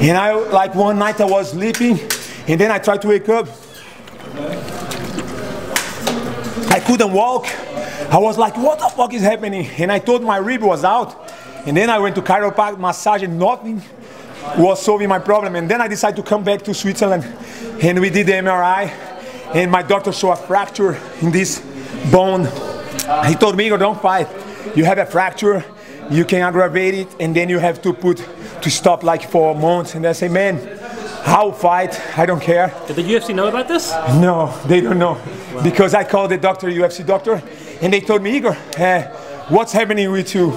And like one night I was sleeping, and then I tried to wake up. I couldn't walk. I was like, what the fuck is happening? And I told my rib was out. And then I went to chiropractic massage and nothing was solving my problem. And then I decided to come back to Switzerland, and we did the MRI, and my doctor saw a fracture in this bone. He told me, Igor, don't fight. You have a fracture, you can aggravate it, and then you have to stop like for months. And I say, man, I'll fight, I don't care. Did the UFC know about this? No, they don't know. Wow. Because I called the doctor, UFC doctor, and they told me, Igor, what's happening with you?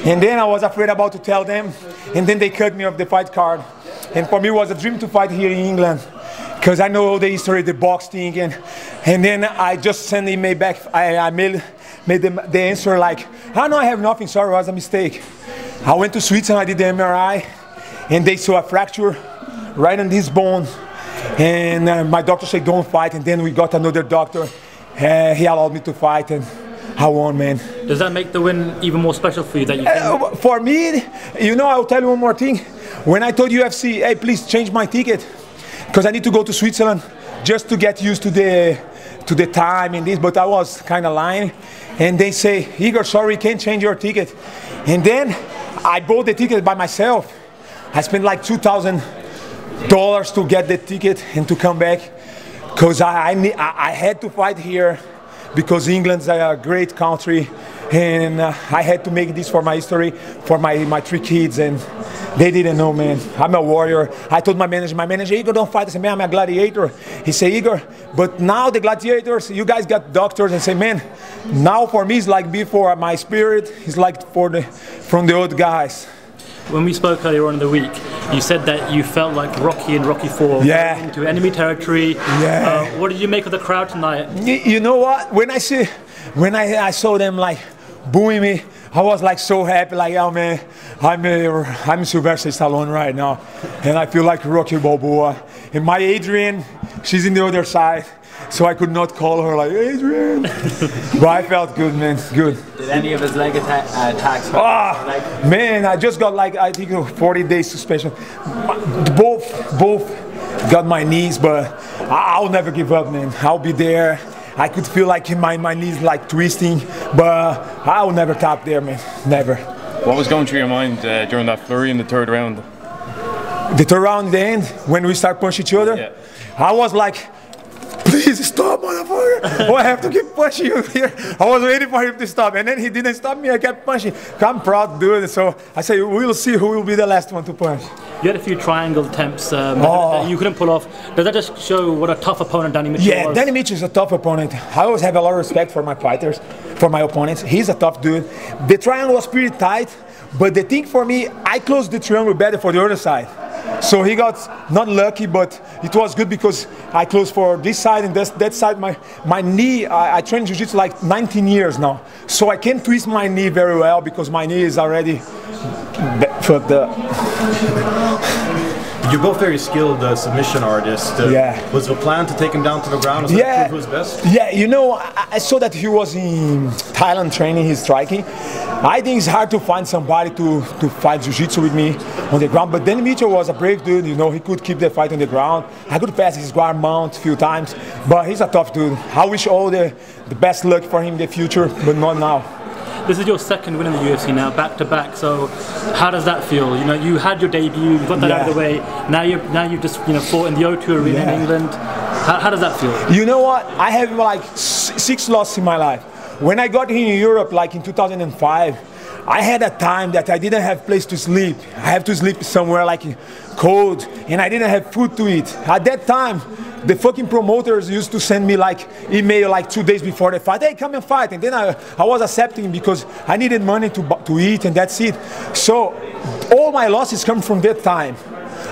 And then I was afraid about to tell them, and then they cut me off the fight card. And for me, it was a dream to fight here in England, because I know the history, the box thing, and then I just sent the email back. I made the answer like, oh no, I have nothing, sorry, it was a mistake. I went to Switzerland, I did the MRI, and they saw a fracture right on this bone. And my doctor said, don't fight, and then we got another doctor. He allowed me to fight, and I won, man. Does that make the win even more special for you? That you for me, you know, I'll tell you one more thing. When I told UFC, hey, please change my ticket, because I need to go to Switzerland just to get used to the time and this, but I was kind of lying. And they say, Igor, sorry, can't change your ticket. And then I bought the ticket by myself. I spent like $2,000 to get the ticket and to come back, because I had to fight here, because England's a great country, and I had to make this for my history, for my 3 kids, and they didn't know, man. I'm a warrior. I told my manager, Igor, don't fight. I said, man, I'm a gladiator. He said, Igor, but now the gladiators, you guys got doctors, and say, man, now for me it's like before. My spirit is like from the old guys. When we spoke earlier on in the week, you said that you felt like Rocky and Rocky 4 yeah. into enemy territory. Yeah. What did you make of the crowd tonight? You know what? When I saw them like booing me, I was like so happy. Like, oh man, I'm Sylvester Stallone right now, and I feel like Rocky Balboa. And my Adrian, she's in the other side, so I could not call her like Adrian. But I felt good, man. Good. Did any of his leg attacks hurt? Ah, man, I just got like, I think 40 days suspension. Both got my knees, but I'll never give up, man. I'll be there. I could feel like my knees like twisting, but I'll never tap there, man. Never. What was going through your mind during that flurry in the 3rd round? The 3rd round, in the end, when we start punching each other, yeah. I was like, please stop, motherfucker. Oh, I have to keep punching you here. I was waiting for him to stop, and then he didn't stop me. I kept punching. I'm proud to do it. So I say, we'll see who will be the last one to punch. You had a few triangle attempts that you couldn't pull off. Does that just show what a tough opponent Danny Mitchell was? Yeah, Danny Mitchell is a tough opponent. I always have a lot of respect for my fighters, for my opponents. He's a tough dude. The triangle was pretty tight, but the thing for me, I closed the triangle better for the other side. So he got not lucky, but it was good because I closed for this side and that side. My knee, I trained jiu-jitsu like 19 years now. So I can twist my knee very well because my knee is already fucked up. You're both very skilled submission artists. Yeah. Was the plan to take him down to the ground and yeah. prove who's best? Yeah, you know, I saw that he was in Thailand training his striking. I think it's hard to find somebody to fight jiu-jitsu with me on the ground, but Danny Mitchell was a brave dude, you know, he could keep the fight on the ground. I could pass his guard mount a few times, but he's a tough dude. I wish all the best luck for him in the future, but not now. This is your 2nd win in the UFC now, back to back. So, how does that feel? You know, you had your debut, you got that out of the way. Now you've just fought in the O2 Arena in England. How does that feel? You know what? I have like 6 losses in my life. When I got here in Europe, like in 2005, I had a time that I didn't have place to sleep. I have to sleep somewhere like cold, and I didn't have food to eat. At that time, the fucking promoters used to send me like email like 2 days before the fight, hey, come and fight. And then I was accepting because I needed money to eat, and that's it. So all my losses come from that time.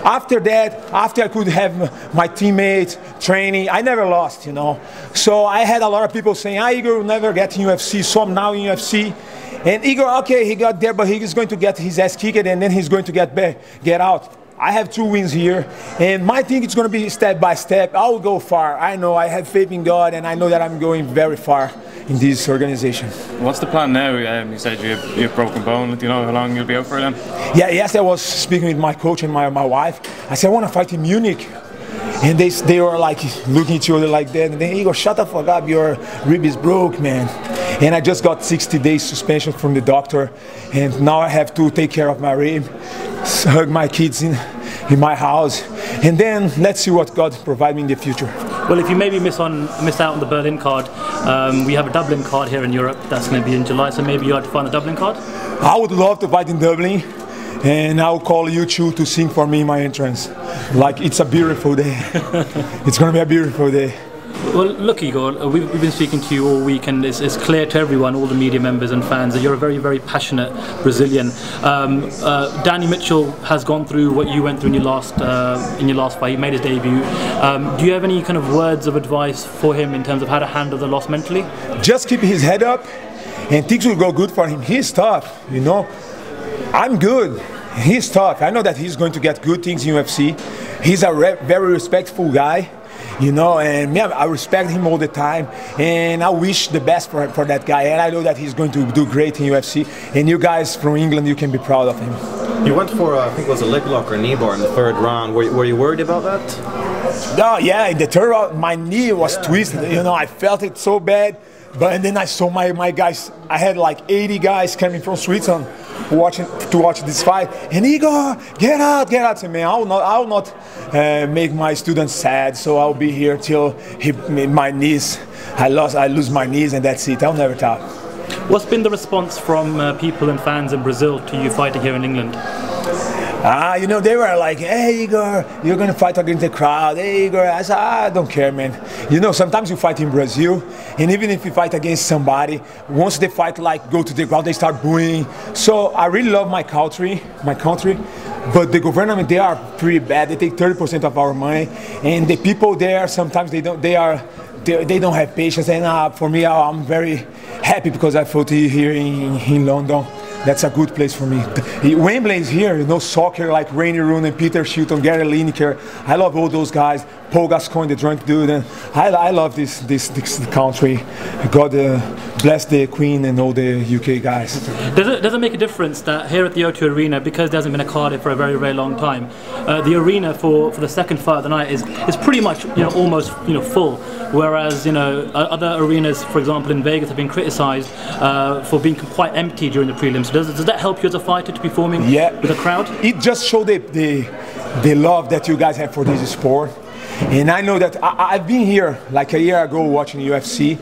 After that, after I could have my teammates, training, I never lost, you know. So I had a lot of people saying, Igor will never get in UFC, so I'm now in UFC. And Igor, okay, he got there, but he's going to get his ass kicked, and then he's going to get out. I have 2 wins here, and my thing is going to be step by step. I will go far. I know I have faith in God, and I know that I'm going very far in this organization. What's the plan now? You said you have broken bone. Do you know how long you'll be out for then? Yeah, yes, I was speaking with my coach and my wife. I said, I want to fight in Munich. And they were like looking at each other like that. And then Igor, shut the fuck up, your rib is broke, man. And I just got 60 days suspension from the doctor. And now I have to take care of my rib, hug my kids in my house. And then let's see what God provides me in the future. Well, if you maybe miss out on the Berlin card, we have a Dublin card here in Europe. That's going to be in July, so maybe you have to find a Dublin card? I would love to fight in Dublin. And I'll call you two to sing for me in my entrance. Like, it's a beautiful day. It's going to be a beautiful day. Well, look, Igor, we've been speaking to you all week, and it's clear to everyone, all the media members and fans, that you're a very, very passionate Brazilian. Danny Mitchell has gone through what you went through in your last fight. He made his debut. Do you have any kind of words of advice for him in terms of how to handle the loss mentally? Just keep his head up, and things will go good for him. He's tough, you know. I'm good. He's tough. I know that he's going to get good things in UFC. He's a very respectful guy, you know, and yeah, I respect him all the time, and I wish the best for that guy, and I know that he's going to do great in UFC, and you guys from England, you can be proud of him. You went for, I think it was a leg lock or knee bar in the 3rd round. Were you worried about that? No, yeah, in the 3rd round, my knee was twisted, you know, I felt it so bad, and then I saw my guys, I had like 80 guys coming from Switzerland to watch this fight, and Igor, get out! I said, man, I will not make my students sad, so I'll be here till my knees. I lose my knees, and that's it. I'll never stop. What's been the response from people and fans in Brazil to you fighting here in England? You know, they were like, hey Igor, you're going to fight against the crowd. Hey Igor, I said, I don't care, man. You know, sometimes you fight in Brazil, and even if you fight against somebody, once they fight, like, go to the ground, they start booing. So I really love my country, but the government, they are pretty bad. They take 30% of our money, and the people there, sometimes they don't have patience. And for me, I'm very happy because I fought here in London. That's a good place for me. Wembley is here, you know, soccer like Rainy Rooney, Peter Shilton, Gary Lineker. I love all those guys. Paul Gascoigne, the drunk dude. And I love this country. God bless the Queen and all the UK guys. Does it make a difference that here at the O2 Arena, because there hasn't been a Cardiff for a very, very long time, the arena for the second fight of the night is pretty much, you know, almost, you know, full. Whereas, you know, other arenas, for example in Vegas, have been criticised for being quite empty during the prelims. Does that help you as a fighter to be performing with a crowd? It just shows the love that you guys have for this sport. And I know that I've been here like a year ago watching UFC.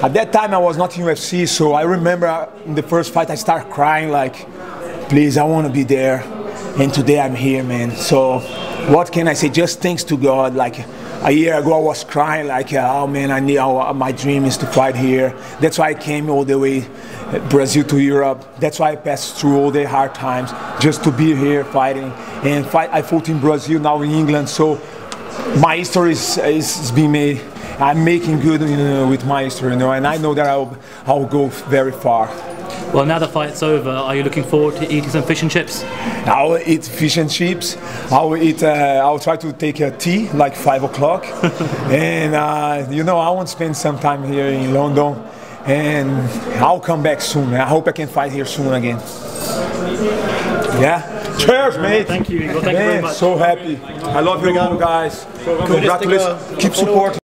At that time I was not in UFC, so I remember in the first fight I started crying like, please, I want to be there. And today I'm here, man. So what can I say? Just thanks to God. Like, a year ago I was crying like, oh man, my dream is to fight here. That's why I came all the way Brazil to Europe. That's why I passed through all the hard times just to be here fighting. And I fought in Brazil, now in England. So my history is being made. I'm making good, you know, with my history, you know, and I know that I'll go very far. Well, now the fight's over, are you looking forward to eating some fish and chips? I'll eat fish and chips. I'll try to take a tea like 5 o'clock, and you know, I want to spend some time here in London, and I'll come back soon. I hope I can fight here soon again. Yeah. Cheers, mate. Thank you, Igor. Thank you very much. So happy. I love you all, guys. Congratulations. Keep supporting.